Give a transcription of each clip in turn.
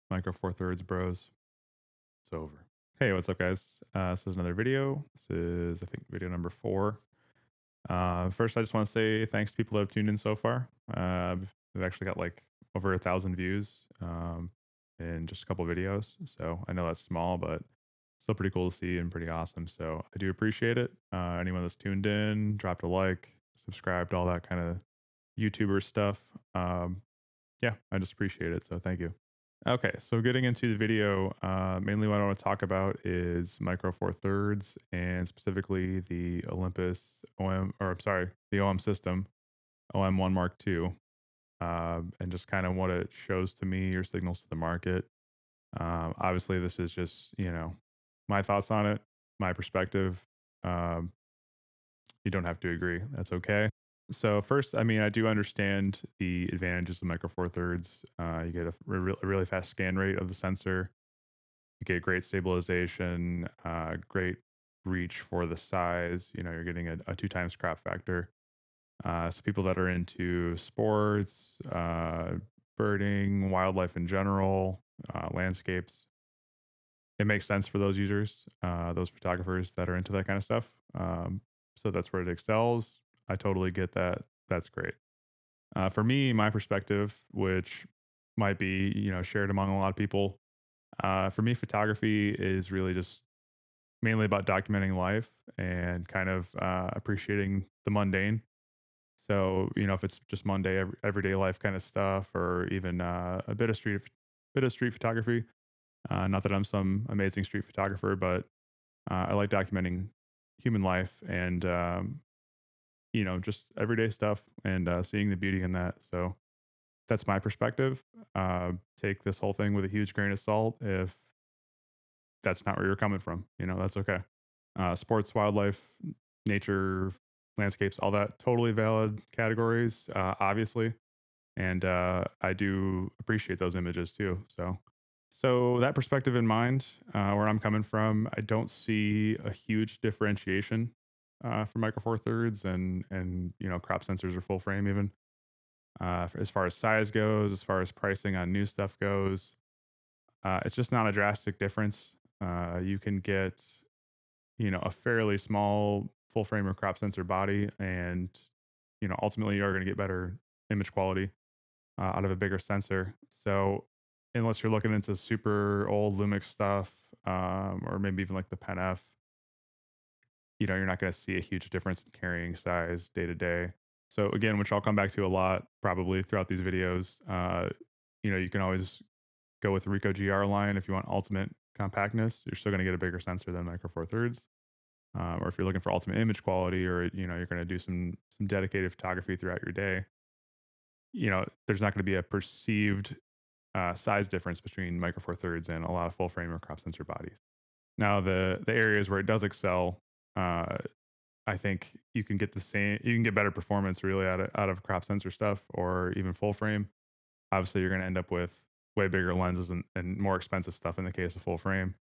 Micro Four Thirds Bros. It's over. Hey, what's up, guys? This is another video. This is, I think, video number 4. First, I just want to say thanks to people that have tuned in so far. We've actually got like over 1,000 views in just a couple videos. So I know that's small, but still pretty cool to see and pretty awesome. So I do appreciate it. Anyone that's tuned in, dropped a like, subscribed, all that kind of YouTuber stuff. Yeah, I just appreciate it. So thank you. Okay, so getting into the video, mainly what I want to talk about is Micro Four Thirds and specifically the Olympus OM, or I'm sorry, the OM system, OM1 Mark II, and just kind of what it shows to me or signals to the market. Obviously, this is just, my thoughts on it, my perspective. Um, you don't have to agree. That's okay. So first, I mean, I do understand the advantages of Micro Four Thirds. You get a really fast scan rate of the sensor. You get great stabilization, great reach for the size. You're getting a 2 times crop factor. So people that are into sports, birding, wildlife in general, landscapes, it makes sense for those users, those photographers that are into that kind of stuff. So that's where it excels. I totally get that. That's great. For me, my perspective, which might be shared among a lot of people, for me, photography is really just mainly about documenting life and kind of appreciating the mundane. So if it's just Monday, everyday life kind of stuff, or even a bit of street photography. Not that I'm some amazing street photographer, but I like documenting human life and just everyday stuff and seeing the beauty in that. So that's my perspective. Take this whole thing with a huge grain of salt. If that's not where you're coming from, that's okay. Sports, wildlife, nature, landscapes, all that totally valid categories, obviously. And I do appreciate those images too. So that perspective in mind, where I'm coming from, I don't see a huge differentiation for Micro Four Thirds and crop sensors or full frame even. As far as size goes, as far as pricing on new stuff goes, it's just not a drastic difference. You can get a fairly small full frame or crop sensor body, and ultimately you are going to get better image quality out of a bigger sensor. So unless you're looking into super old Lumix stuff, or maybe even like the Pen F, you're not going to see a huge difference in carrying size day to day. So again, which I'll come back to a lot probably throughout these videos. You can always go with the Ricoh GR line if you want ultimate compactness. You're still going to get a bigger sensor than Micro Four Thirds. Or if you're looking for ultimate image quality, or you're going to do some dedicated photography throughout your day, there's not going to be a perceived size difference between Micro Four Thirds and a lot of full frame or crop sensor bodies. Now, the areas where it does excel, uh, I think you can get better performance really out of crop sensor stuff or even full frame. Obviously, you're going to end up with way bigger lenses and more expensive stuff in the case of full frame.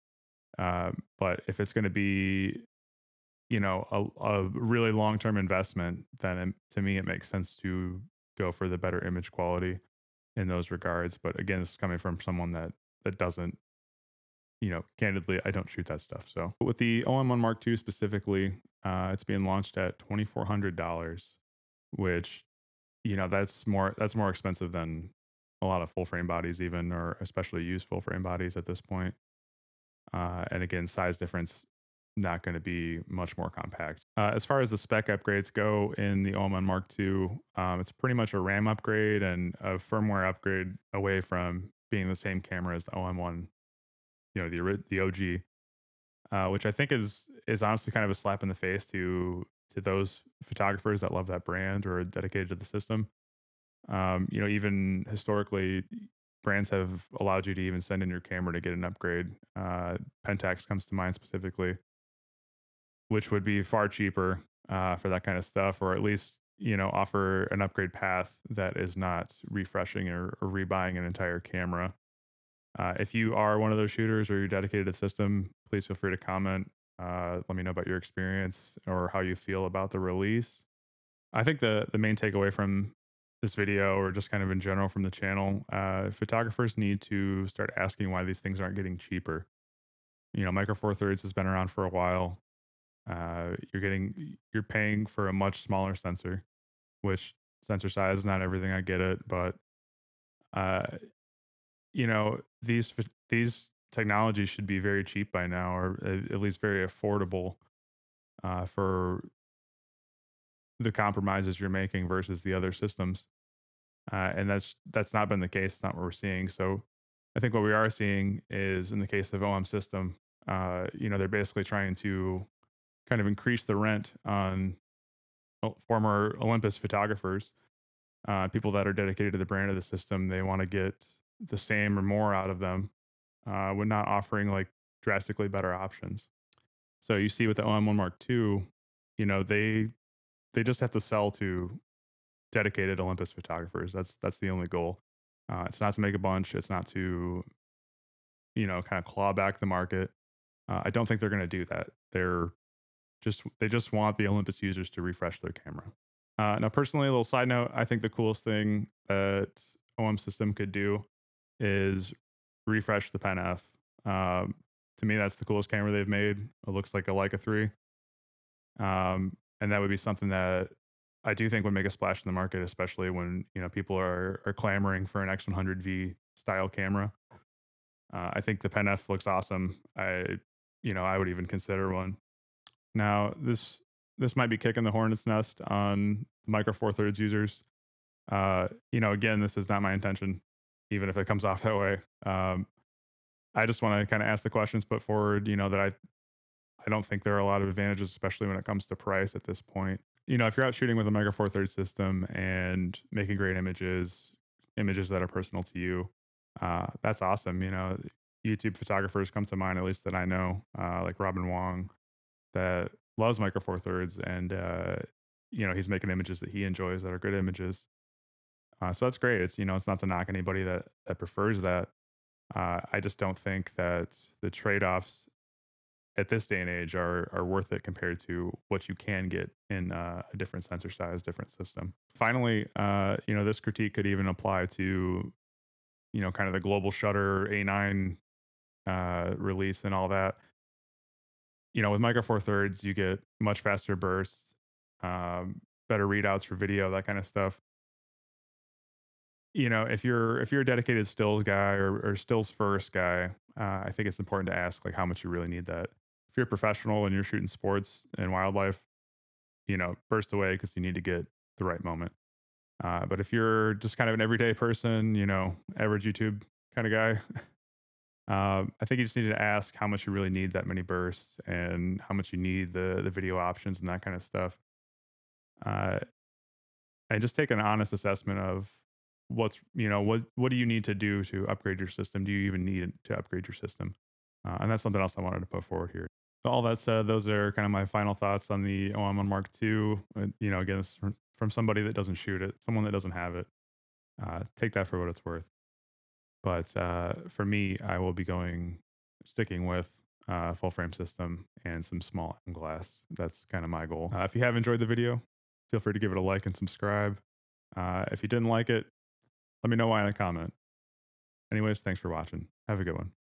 But if it's going to be a really long term investment, then to me it makes sense to go for the better image quality in those regards. But again, this is coming from someone that doesn't, candidly, I don't shoot that stuff. So with the OM1 Mark II specifically, it's being launched at $2,400, which that's more expensive than a lot of full frame bodies, even, or especially used full frame bodies at this point. And again, size difference not going to be much more compact. As far as the spec upgrades go in the OM1 Mark II, it's pretty much a RAM upgrade and a firmware upgrade away from being the same camera as the OM1, the OG, which I think is honestly kind of a slap in the face to those photographers that love that brand or are dedicated to the system. Even historically, brands have allowed you to even send in your camera to get an upgrade. Pentax comes to mind specifically, which would be far cheaper for that kind of stuff, or at least offer an upgrade path that is not refreshing or rebuying an entire camera. If you are one of those shooters or you're dedicated to the system, please feel free to comment. Let me know about your experience or how you feel about the release. I think the main takeaway from this video or just kind of in general from the channel, photographers need to start asking why these things aren't getting cheaper. Micro Four Thirds has been around for a while. You're paying for a much smaller sensor, which sensor size is not everything. I get it, but uh, these technologies should be very cheap by now, or at least very affordable for the compromises you're making versus the other systems. And that's not been the case. It's not what we're seeing. So I think what we are seeing is in the case of OM System, they're basically trying to kind of increase the rent on former Olympus photographers, people that are dedicated to the brand of the system. They want to get the same or more out of them when not offering like drastically better options. So you see with the OM1 Mark II, they just have to sell to dedicated Olympus photographers. That's the only goal. It's not to make a bunch. It's not to kind of claw back the market. I don't think they're going to do that. They just want the Olympus users to refresh their camera. Now, personally, a little side note: I think the coolest thing that OM System could do is refresh the Pen F. To me, that's the coolest camera they've made. It looks like a Leica 3. And that would be something that I do think would make a splash in the market, especially when people are clamoring for an X100V style camera. I think the Pen F looks awesome. I would even consider one. Now, this might be kicking the hornet's nest on Micro Four Thirds users. Again, this is not my intention, even if it comes off that way. I just want to kind of ask the questions put forward. That I don't think there are a lot of advantages, especially when it comes to price at this point. If you're out shooting with a Micro Four Thirds system and making great images that are personal to you, that's awesome. YouTube photographers come to mind, at least that I know, like Robin Wong, that loves Micro Four Thirds, and he's making images that he enjoys that are good images. So that's great. It's not to knock anybody that prefers that. I just don't think that the trade-offs at this day and age are worth it compared to what you can get in a different sensor size, different system. Finally, this critique could even apply to, kind of the global shutter A9 release and all that. With Micro Four Thirds, you get much faster bursts, better readouts for video, that kind of stuff. If you're a dedicated stills guy or stills first guy, I think it's important to ask like how much you really need that. If you're a professional and you're shooting sports and wildlife, burst away because you need to get the right moment. But if you're just kind of an everyday person, average YouTube kind of guy, I think you just need to ask how much you really need that many bursts and how much you need the video options and that kind of stuff. And just take an honest assessment of what do you need to do to upgrade your system? Do you even need to upgrade your system? And that's something else I wanted to put forward here. So all that said, those are kind of my final thoughts on the OM1 Mark II. Again, this is from somebody that doesn't shoot it, someone that doesn't have it. Take that for what it's worth. But for me, I will be sticking with full frame system and some small M glass. That's kind of my goal. If you have enjoyed the video, feel free to give it a like and subscribe. If you didn't like it, let me know why in a comment. Anyways, thanks for watching. Have a good one.